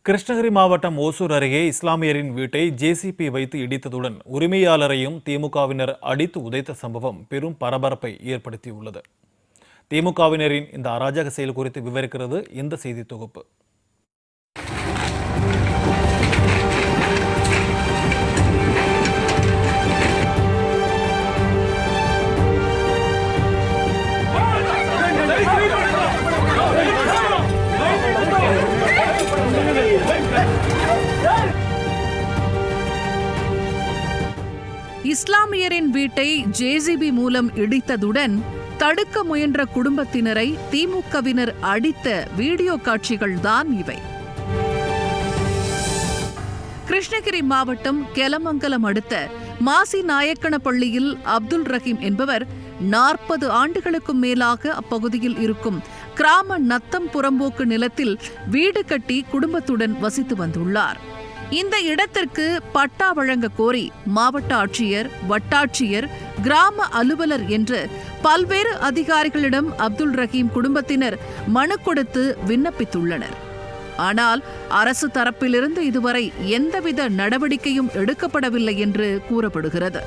கிருஷ்ணகிரி மாவட்டம் ஓசூர் அருகே இஸ்லாமியரின் வீட்டை ஜேசிபி வைத்து இடித்ததுடன் உரிமையாளரையும் திமுகவினர் அடித்து உதைத்த சம்பவம் பெரும் பரபரப்பை ஏற்படுத்தியுள்ளது. திமுகவினரின் இந்த அராஜக செயல் குறித்து விவரிக்கிறது இந்த செய்தி தொகுப்பு. இஸ்லாமியரின் வீட்டை ஜேசிபி மூலம் இடித்ததுடன் தடுக்க முயன்ற குடும்பத்தினரை திமுகவினர் அடித்த வீடியோ காட்சிகள்தான் இவை. கிருஷ்ணகிரி மாவட்டம் கெலமங்கலம் அடுத்த மாசி நாயக்கனப்பள்ளியில் அப்துல் ரஹீம் என்பவர் 40 ஆண்டுகளுக்கும் மேலாக அப்பகுதியில் இருக்கும் கிராம நத்தம் புறம்போக்கு நிலத்தில் வீடு கட்டி குடும்பத்துடன் வசித்து வந்துள்ளார். இந்த இடத்திற்கு பட்டா வழங்க கோரி மாவட்ட ஆட்சியர், வட்டாட்சியர், கிராம அலுவலர் என்று பல்வேறு அதிகாரிகளிடம் அப்துல் ரஹீம் குடும்பத்தினர் மனு கொடுத்து விண்ணப்பித்துள்ளனர். ஆனால் அரசு தரப்பிலிருந்து இதுவரை எந்தவித நடவடிக்கையும் எடுக்கப்படவில்லை என்று கூறப்படுகிறது.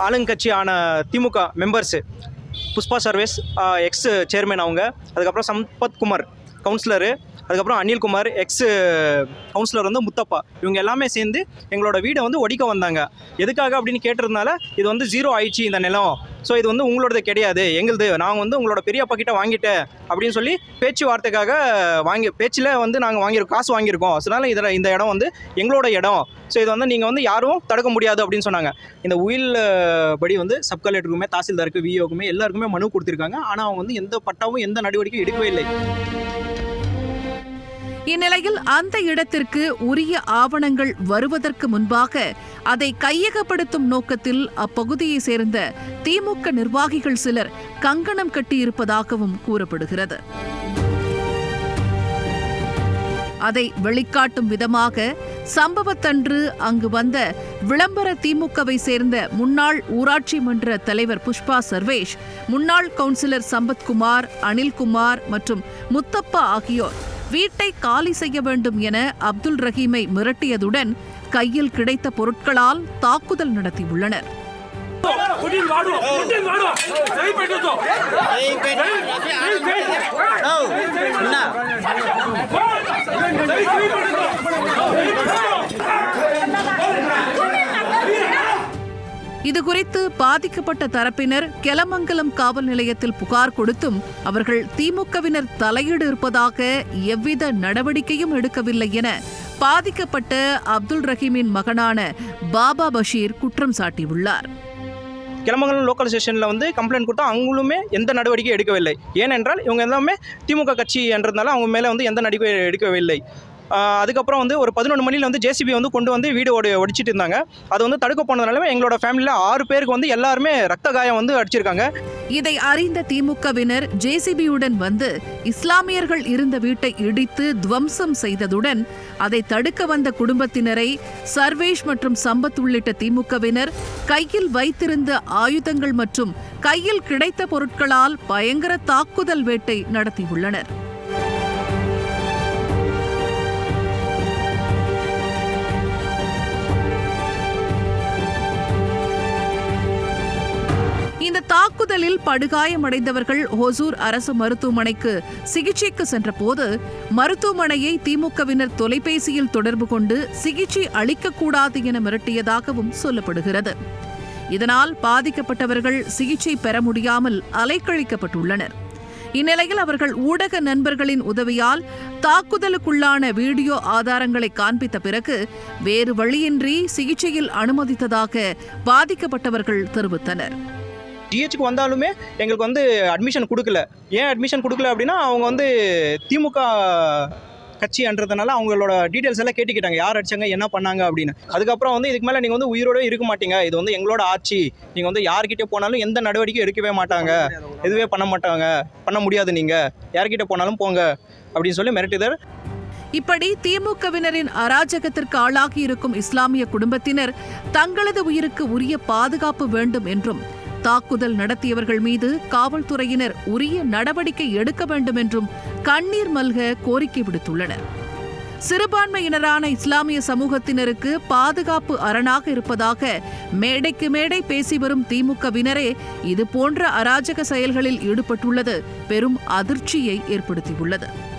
ஆளுங்கட்சியான DMK members Pushpa Sarvesh ex chairman அவங்க, அதுக்கப்புறம் சம்பத்குமார் கவுன்சிலரு, அதுக்கப்புறம் அனில்குமார் எக்ஸ் கவுன்சிலர் வந்து முத்தப்பா, இவங்க எல்லாமே சேர்ந்து எங்களோட வீடை வந்து ஒடிக்க வந்தாங்க. எதுக்காக அப்படின்னு கேட்டிருந்தால இது வந்து 0 ஆயிடுச்சு இந்த நிலம், ஸோ இது வந்து உங்களோடது கிடையாது, எங்களுது, நாங்கள் வந்து உங்களோட பெரியப்பா கிட்ட வாங்கிட்டேன் அப்படின்னு சொல்லி பேச்சுவார்த்தைக்காக பேச்சில் வந்து நாங்கள் வாங்கியிருக்கோம், காசு வாங்கியிருக்கோம், அதனால இதில் இந்த இடம் வந்து எங்களோட இடம், ஸோ இது வந்து நீங்கள் வந்து யாரும் தடுக்க முடியாது அப்படின்னு சொன்னாங்க. இந்த உயில் படி வந்து சப் கலெக்டருக்குமே, தாசில்தாருக்கு, விஓக்குமே எல்லாருக்குமே மனு கொடுத்துருக்காங்க. ஆனால் அவங்க வந்து எந்த பட்டாவும் எந்த நடவடிக்கையும் எடுக்கவே இல்லை. இந்நிலையில் அந்த இடத்திற்கு உரிய ஆவணங்கள் வருவதற்கு முன்பாக அதை கையகப்படுத்தும் நோக்கத்தில் அப்பகுதியை சேர்ந்த திமுக நிர்வாகிகள் சிலர் கங்கணம் கட்டியிருப்பதாகவும் கூறப்படுகிறது. அதை வெளிக்காட்டும் விதமாக சம்பவத்தன்று அங்கு வந்த விளம்பர திமுகவை சேர்ந்த முன்னாள் ஊராட்சி மன்ற தலைவர் புஷ்பா சர்வேஷ், முன்னாள் கவுன்சிலர் சம்பத்குமார், அனில்குமார் மற்றும் முத்தப்பா ஆகியோர் வீட்டை காலி செய்ய வேண்டும் என அப்துல் ரஹீமை மிரட்டியதுடன் கையில் கிடைத்த பொருட்களால் தாக்குதல் நடத்தியுள்ளனர். இதுகுறித்து பாதிக்கப்பட்ட தரப்பினர் கெலமங்கலம் காவல் நிலையத்தில் புகார் கொடுத்தும் அவர்கள் திமுகவினர் தலையீடு இருப்பதாக எவ்வித நடவடிக்கையும் எடுக்கவில்லை என பாதிக்கப்பட்ட அப்துல் ரஹீமின் மகனான பாபா பஷீர் குற்றம் சாட்டியுள்ளார். கிளமங்கலம் லோக்கல் ஸ்டேஷனில் வந்து கம்ப்ளைண்ட் கொடுத்தா அவங்களுமே எந்த நடவடிக்கையும் எடுக்கவில்லை. ஏனென்றால் இவங்க எல்லாமே திமுக கட்சி என்றதுனால அவங்க மேலே வந்து எந்த நடவடிக்கை எடுக்கவில்லை. அதுக்கப்புறம் வந்து ஒரு 11 மணியில் வந்து ஜேசிபி வந்து கொண்டு வந்து வீடு ஒடிச்சிட்டு இருந்தாங்க. அது வந்து தடுக்க போனதுனால எங்களோட ஃபேமிலியில் 6 பேருக்கு வந்து எல்லாருமே ரத்த காயம் வந்து அடிச்சிருக்காங்க. இதை அறிந்த திமுகவினர் ஜேசிபியுடன் வந்து இஸ்லாமியர்கள் இருந்த வீட்டை இடித்து துவம்சம் செய்ததுடன் அதை தடுக்க வந்த குடும்பத்தினரை சர்வேஷ் மற்றும் சம்பத் உள்ளிட்ட திமுகவினர் கையில் வைத்திருந்த ஆயுதங்கள் மற்றும் கையில் கிடைத்த பொருட்களால் பயங்கர தாக்குதல் வேட்டை நடத்தியுள்ளனர். இந்த தாக்குதலில் படுகாயமடைந்தவர்கள் ஒசூர் அரசு மருத்துவமனைக்கு சிகிச்சைக்கு சென்றபோது மருத்துவமனையை திமுகவினர் தொலைபேசியில் தொடர்பு கொண்டு சிகிச்சை அளிக்கக்கூடாது என மிரட்டியதாகவும் சொல்லப்படுகிறது. இதனால் பாதிக்கப்பட்டவர்கள் சிகிச்சை பெற முடியாமல் அலைக்கழிக்கப்பட்டுள்ளனர். இந்நிலையில் அவர்கள் ஊடக நண்பர்களின் உதவியால் தாக்குதலுக்குள்ளான வீடியோ ஆதாரங்களை காண்பித்த பிறகு வேறு வழியின்றி சிகிச்சையில் அனுமதித்ததாக பாதிக்கப்பட்டவர்கள் தெரிவித்தனர். டிஹெச்சுக்கு வந்தாலுமே எங்களுக்கு வந்து அட்மிஷன் கொடுக்கல. ஏன் அட்மிஷன் கொடுக்கல அப்படின்னா அவங்க வந்து திமுக கட்சின்றதுனால அவங்களோட டீட்டெயில்ஸ் எல்லாம் கேட்டுக்கிட்டாங்க, யார் அடிச்சாங்க, என்ன பண்ணாங்க அப்படின்னு. அதுக்கப்புறம் வந்து இதுக்கு மேலே நீங்கள் வந்து உயிரோட இருக்க மாட்டீங்க, இது வந்து எங்களோட ஆட்சி, நீங்கள் வந்து யார்கிட்ட போனாலும் எந்த நடவடிக்கையும் எடுக்கவே மாட்டாங்க, எதுவே பண்ண மாட்டாங்க, பண்ண முடியாது, நீங்கள் யார்கிட்ட போனாலும் போங்க அப்படின்னு சொல்லி மிரட்டுதல். இப்படி திமுகவினரின் அராஜகத்திற்கு ஆளாகி இருக்கும் இஸ்லாமிய குடும்பத்தினர் தங்களது உயிருக்கு உரிய பாதுகாப்பு வேண்டும் என்றும் தாக்குதல் நடத்தியவர்கள் மீது காவல்துறையினர் உரிய நடவடிக்கை எடுக்க வேண்டும் என்றும் கண்ணீர் மல்க கோரிக்கை விடுத்துள்ளனர். சிறுபான்மையினரான இஸ்லாமிய சமூகத்தினருக்கு பாதுகாப்பு அரணாக இருப்பதாக மேடைக்கு மேடை பேசி வரும் திமுகவினரே இதுபோன்ற அராஜக செயல்களில் ஈடுபட்டுள்ளது பெரும் அதிர்ச்சியை ஏற்படுத்தியுள்ளது.